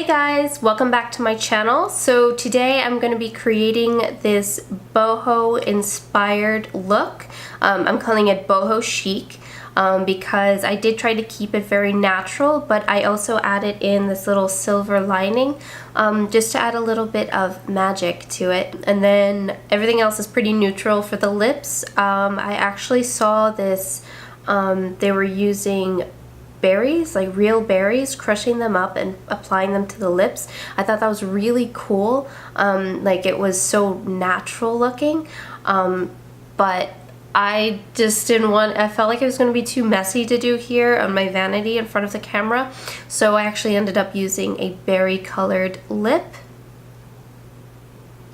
guys, welcome back to my channel. So today I'm going to be creating this boho inspired look. I'm calling it boho chic because I did try to keep it very natural, but I also added in this little silver lining just to add a little bit of magic to it. And then everything else is pretty neutral for the lips. I actually saw this, they were using berries, like real berries, crushing them up and applying them to the lips. I thought that was really cool. Like it was so natural looking, but I just didn't want, I felt like it was going to be too messy to do here on my vanity in front of the camera, so I actually ended up using a berry colored lip.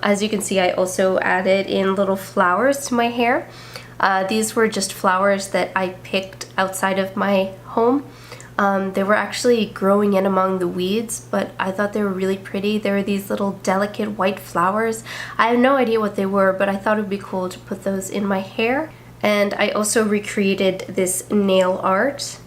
As you can see, I also added in little flowers to my hair. These were just flowers that I picked outside of my home. They were actually growing in among the weeds, but I thought they were really pretty. They were these little delicate white flowers. I have no idea what they were, but I thought it would be cool to put those in my hair. And I also recreated this nail art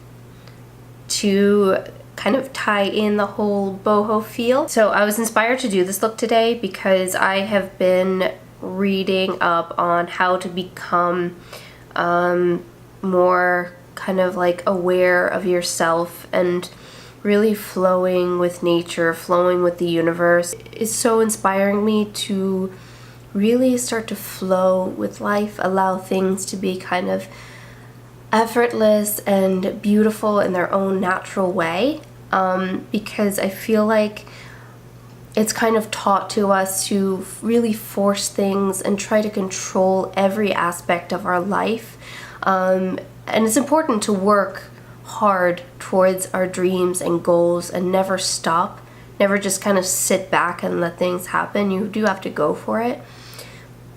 to kind of tie in the whole boho feel. So I was inspired to do this look today because I have been reading up on how to become more kind of like aware of yourself and really flowing with nature, flowing with the universe. It's so inspiring me to really start to flow with life, allow things to be kind of effortless and beautiful in their own natural way, because I feel like it's kind of taught to us to really force things and try to control every aspect of our life. And it's important to work hard towards our dreams and goals and never stop, never just kind of sit back and let things happen. You do have to go for it.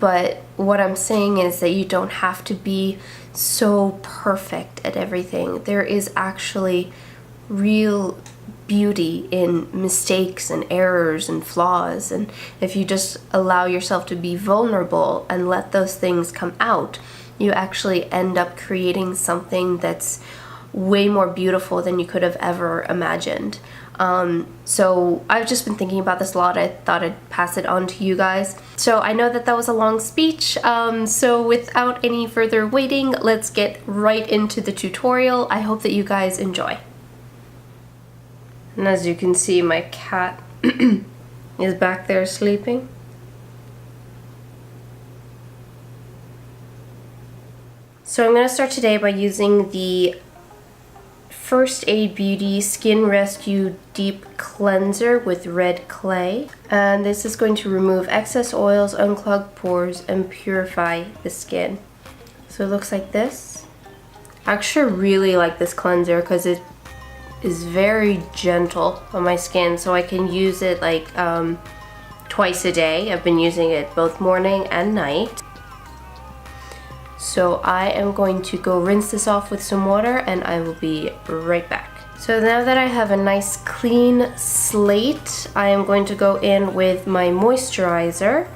But what I'm saying is that you don't have to be so perfect at everything. There is actually real beauty in mistakes and errors and flaws, and if you just allow yourself to be vulnerable and let those things come out, you actually end up creating something that's way more beautiful than you could have ever imagined. So I've just been thinking about this a lot. I thought I'd pass it on to you guys. So I know that that was a long speech, so without any further waiting, let's get right into the tutorial. I hope that you guys enjoy. And as you can see, my cat is back there sleeping. So I'm going to start today by using the First Aid Beauty Skin Rescue Deep Cleanser with red clay. And this is going to remove excess oils, unclog pores, and purify the skin. So it looks like this. I actually really like this cleanser because it is very gentle on my skin, so I can use it like twice a day. I've been using it both morning and night. So I am going to go rinse this off with some water and I will be right back. So now that I have a nice clean slate, I am going to go in with my moisturizer.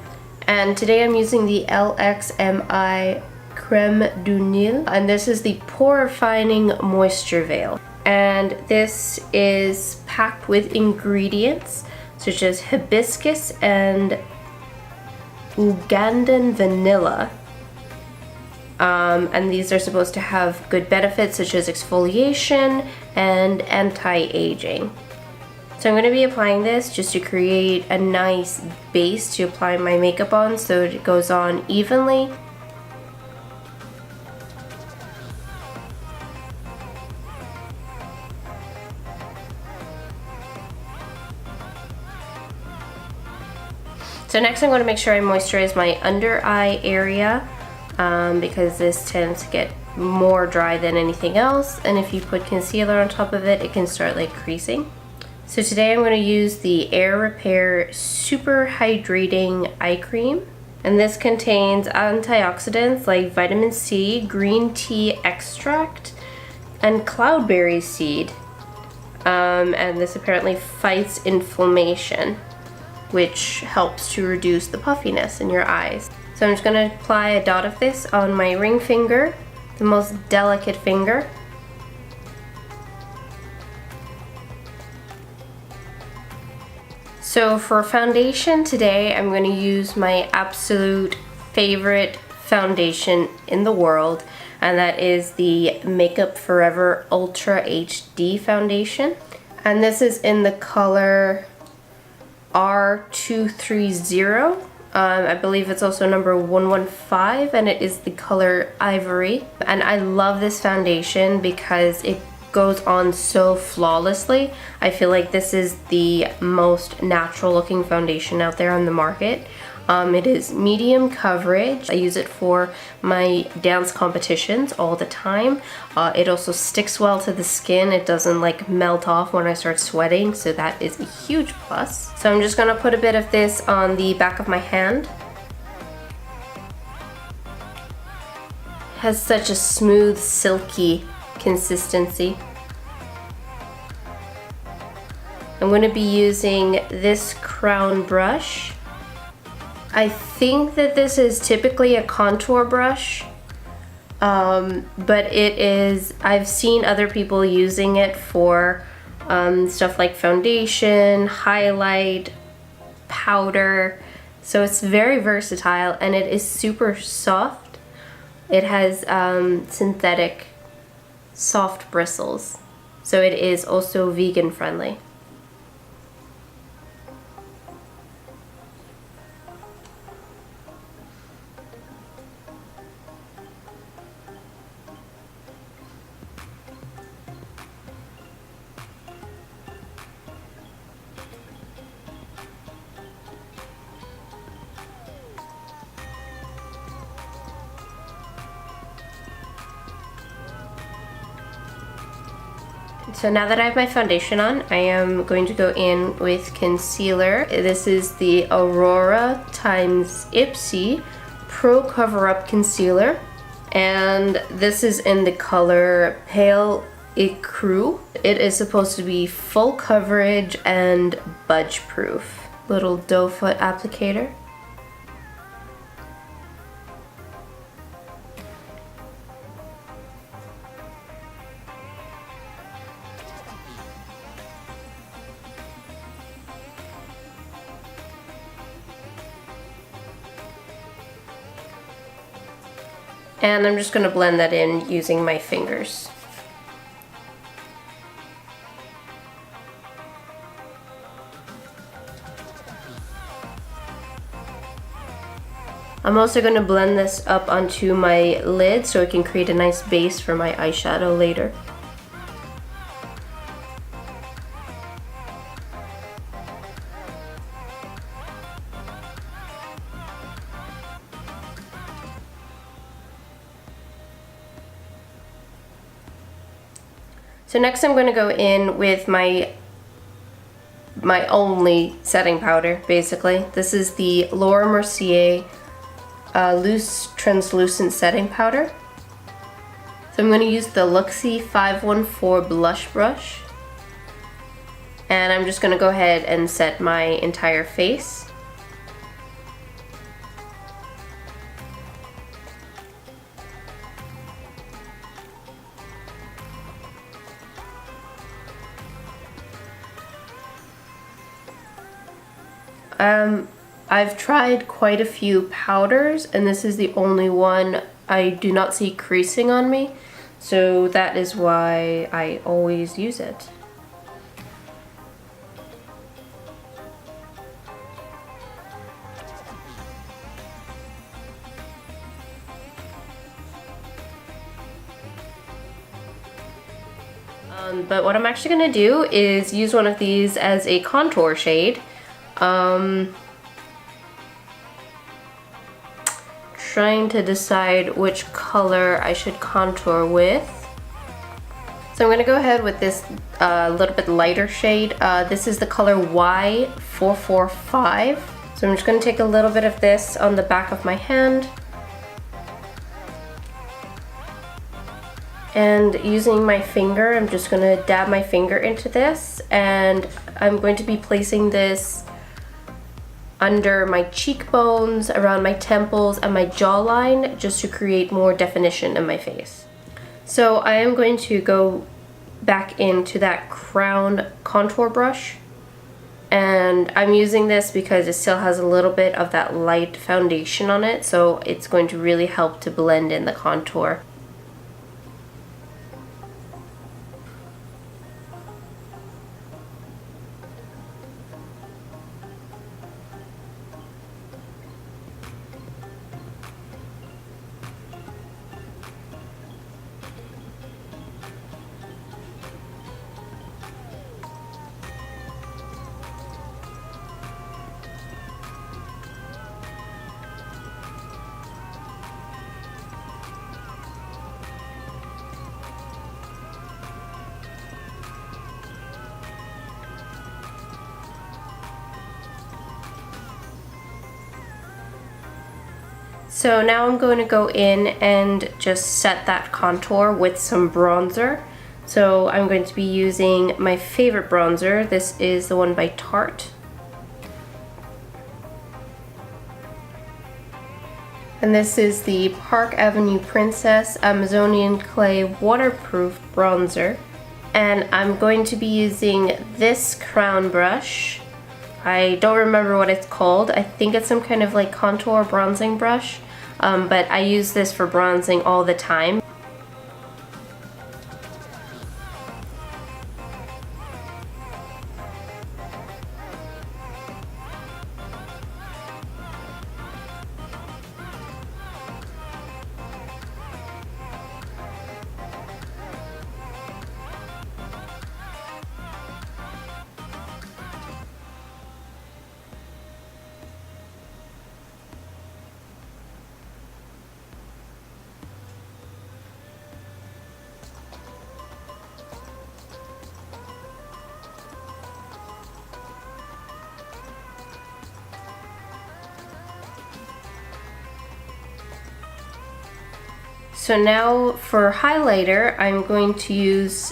And today I'm using the LXMI Creme du Nil, and this is the Pore-Refining Moisture Veil. And this is packed with ingredients such as hibiscus and Ugandan vanilla. And these are supposed to have good benefits such as exfoliation and anti-aging. So I'm going to be applying this just to create a nice base to apply my makeup on so it goes on evenly. So next I'm going to make sure I moisturize my under eye area, because this tends to get more dry than anything else, and if you put concealer on top of it, it can start like creasing. So today I'm going to use the Air Repair Super-Hydrating Eye Cream, and this contains antioxidants like vitamin C, green tea extract, and cloudberry seed, and this apparently fights inflammation, which helps to reduce the puffiness in your eyes. So I'm just going to apply a dot of this on my ring finger, the most delicate finger. So for foundation today, I'm going to use my absolute favorite foundation in the world, and that is the Makeup Forever Ultra HD foundation. And this is in the color R230. I believe it's also number 115, and it is the color Ivory. And I love this foundation because it goes on so flawlessly. I feel like this is the most natural looking foundation out there on the market. It is medium coverage. I use it for my dance competitions all the time. It also sticks well to the skin. It doesn't like melt off when I start sweating, so that is a huge plus. So I'm just gonna put a bit of this on the back of my hand. Has such a smooth, silky consistency. I'm going to be using this crown brush. I think that this is typically a contour brush, but it is, I've seen other people using it for stuff like foundation, highlight, powder, so it's very versatile and it is super soft. It has synthetic soft bristles, so it is also vegan friendly. So now that I have my foundation on, I am going to go in with concealer. This is the AURORA x Ipsy Pro Cover Up Concealer. And this is in the color Pale Ecru. It is supposed to be full coverage and budge proof. Little doe foot applicator. And I'm just going to blend that in using my fingers. I'm also going to blend this up onto my lid so it can create a nice base for my eyeshadow later. So next I'm going to go in with my only setting powder, basically. This is the Laura Mercier Loose Translucent Setting Powder. So I'm going to use the Luxie 514 Blush Brush. And I'm just going to go ahead and set my entire face. I've tried quite a few powders, and this is the only one I do not see creasing on me, so that is why I always use it. But what I'm actually going to do is use one of these as a contour shade. Trying to decide which color I should contour with. So I'm going to go ahead with this little bit lighter shade. This is the color Y445. So I'm just going to take a little bit of this on the back of my hand. And using my finger, I'm just going to dab my finger into this, and I'm going to be placing this under my cheekbones, around my temples, and my jawline, just to create more definition in my face. So I am going to go back into that crown contour brush And I'm using this because it still has a little bit of that light foundation on it, so it's going to really help to blend in the contour. So now I'm going to go in and just set that contour with some bronzer. So I'm going to be using my favorite bronzer. This is the one by Tarte. And this is the Park Avenue Princess Amazonian Clay Waterproof Bronzer. And I'm going to be using this crown brush. I don't remember what it's called. I think it's some kind of like contour bronzing brush. But I use this for bronzing all the time. So now for highlighter, I'm going to use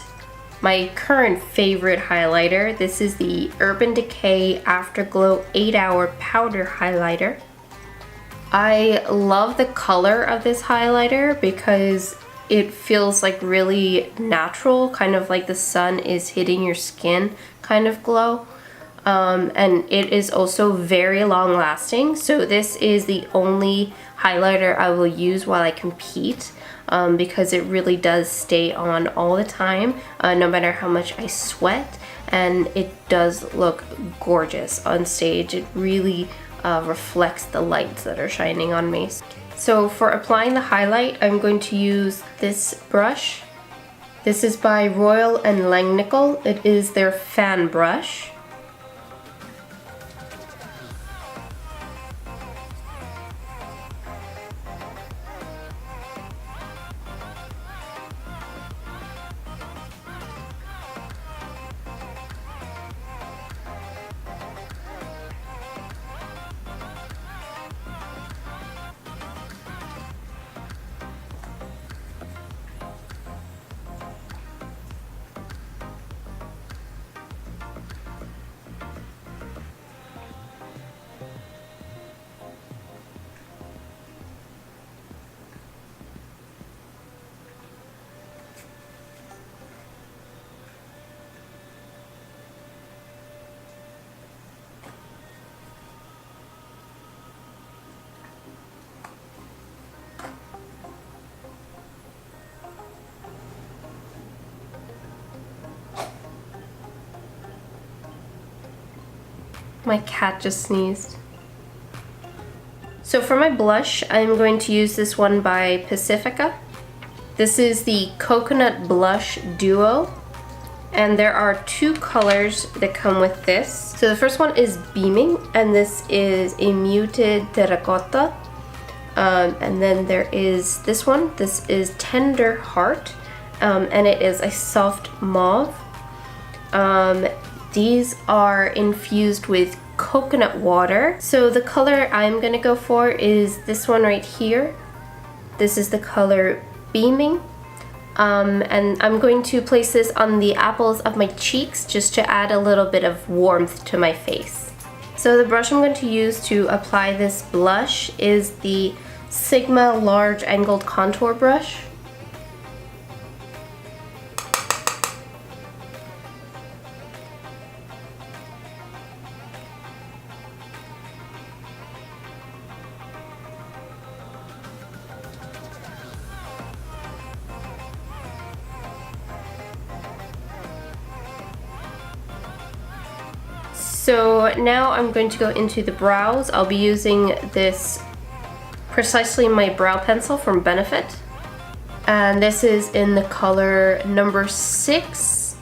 my current favorite highlighter. This is the Urban Decay Afterglow 8-Hour Powder Highlighter. I love the color of this highlighter because it feels like really natural, kind of like the sun is hitting your skin kind of glow. And it is also very long lasting. So this is the only highlighter I will use while I compete. Because it really does stay on all the time, no matter how much I sweat, and it does look gorgeous on stage. It really reflects the lights that are shining on me. So for applying the highlight, I'm going to use this brush. This is by Royal & Langnickel. It is their fan brush. My cat just sneezed. So for my blush, I'm going to use this one by Pacifica. This is the Coconut Blush Duo. And there are 2 colors that come with this. So the first one is Beaming, and this is a muted terracotta. And then there is this one. This is Tender Heart, and it is a soft mauve. These are infused with coconut water. So the color I'm gonna go for is this one right here. This is the color Beaming. And I'm going to place this on the apples of my cheeks just to add a little bit of warmth to my face. So the brush I'm going to use to apply this blush is the Sigma Large Angled Contour Brush. So now I'm going to go into the brows. I'll be using this Precisely My Brow Pencil from Benefit. And this is in the color number 6,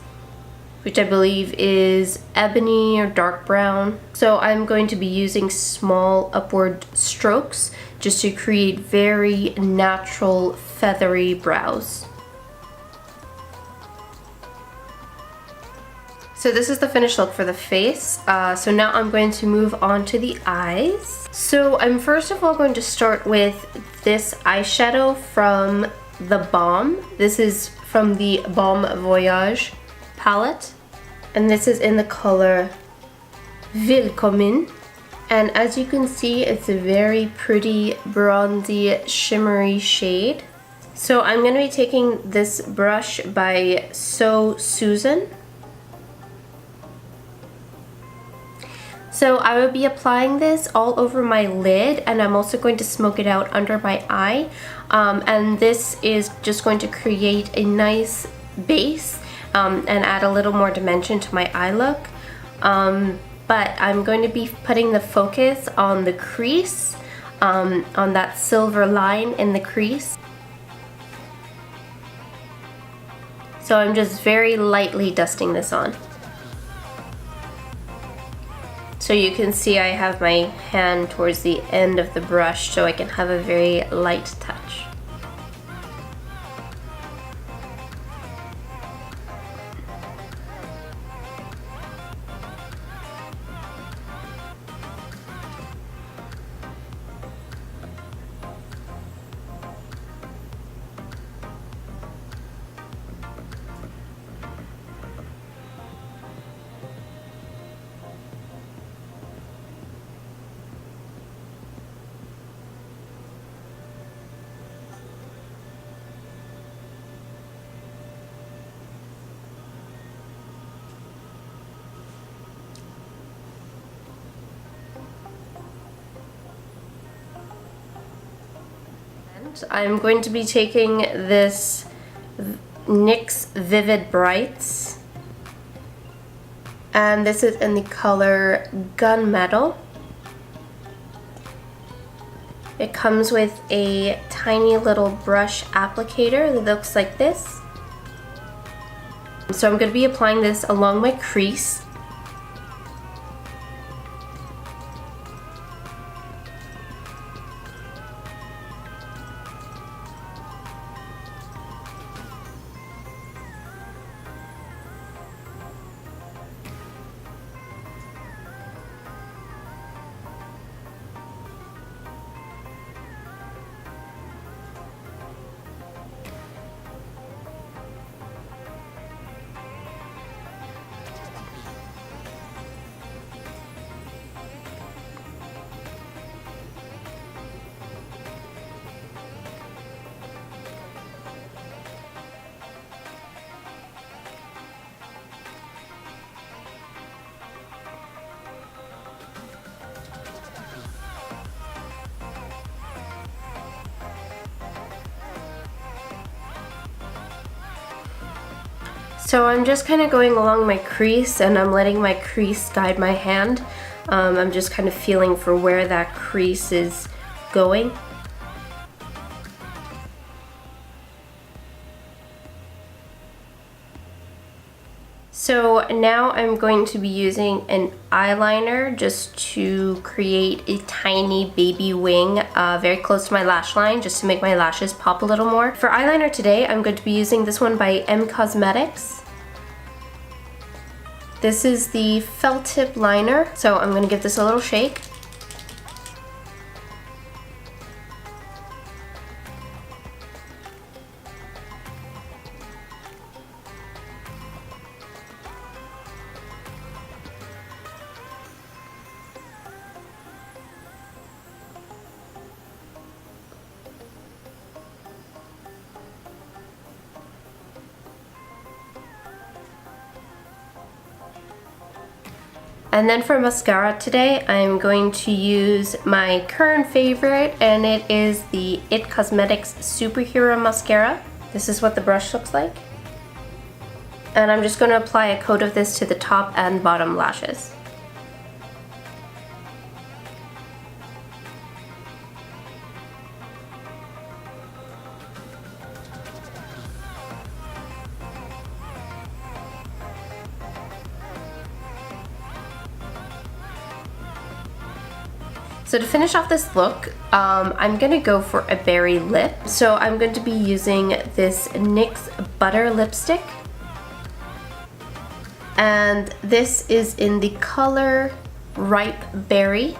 which I believe is ebony or dark brown. So I'm going to be using small upward strokes just to create very natural feathery brows. So this is the finished look for the face. So now I'm going to move on to the eyes. So I'm first of all going to start with this eyeshadow from theBalm. This is from the BOHO Voyage palette. And this is in the color Willkommen. And as you can see, it's a very pretty bronzy shimmery shade. So I'm going to be taking this brush by So Susan. So I will be applying this all over my lid, and I'm also going to smoke it out under my eye. And this is just going to create a nice base and add a little more dimension to my eye look. But I'm going to be putting the focus on the crease, on that silver line in the crease. So I'm just very lightly dusting this on. So you can see I have my hand towards the end of the brush so I can have a very light touch. I'm going to be taking this NYX Vivid Brights, and this is in the color Gunmetal. It comes with a tiny little brush applicator that looks like this. So I'm going to be applying this along my crease. So I'm just kind of going along my crease, and I'm letting my crease guide my hand. I'm just kind of feeling for where that crease is going. So now I'm going to be using an eyeliner just to create a tiny baby wing very close to my lash line, just to make my lashes pop a little more. For eyeliner today, I'm going to be using this one by M Cosmetics. This is the felt tip liner, so I'm going to give this a little shake. And then for mascara today, I'm going to use my current favorite, and it is the IT Cosmetics Superhero Mascara. This is what the brush looks like. And I'm just going to apply a coat of this to the top and bottom lashes. So to finish off this look, I'm gonna go for a berry lip. So I'm going to be using this NYX Butter Lipstick. And this is in the color Ripe Berry.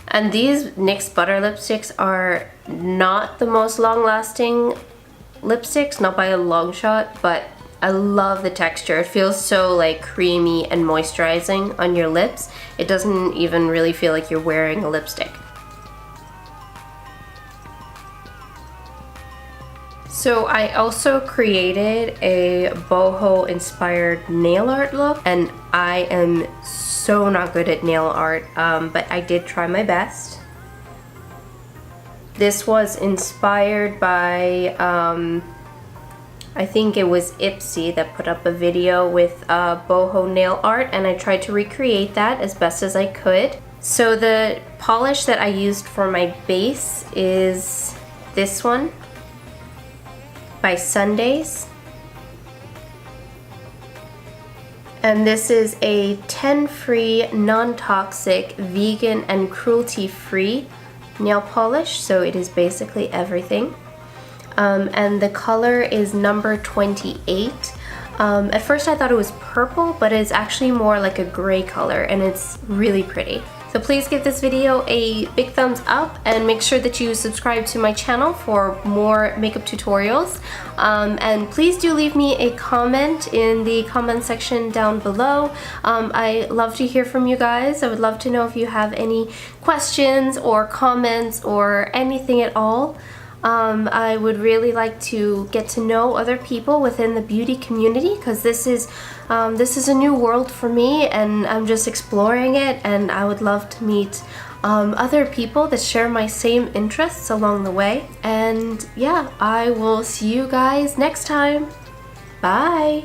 And these NYX Butter lipsticks are not the most long-lasting lipsticks, not by a long shot, but I love the texture. It feels so like creamy and moisturizing on your lips. It doesn't even really feel like you're wearing a lipstick. So I also created a boho inspired nail art look, and I am so not good at nail art, but I did try my best. This was inspired by, I think it was Ipsy that put up a video with boho nail art, and I tried to recreate that as best as I could. So the polish that I used for my base is this one by Sundays. And this is a 10-free, non-toxic, vegan, and cruelty-free nail polish, so it is basically everything. And the color is number 28. At first I thought it was purple, but it's actually more like a gray color, and it's really pretty. So please give this video a big thumbs up and make sure that you subscribe to my channel for more makeup tutorials. And please do leave me a comment in the comment section down below. I love to hear from you guys. I would love to know if you have any questions or comments or anything at all. I would really like to get to know other people within the beauty community, because this is a new world for me, and I'm just exploring it, and I would love to meet other people that share my same interests along the way. And yeah, I will see you guys next time. Bye!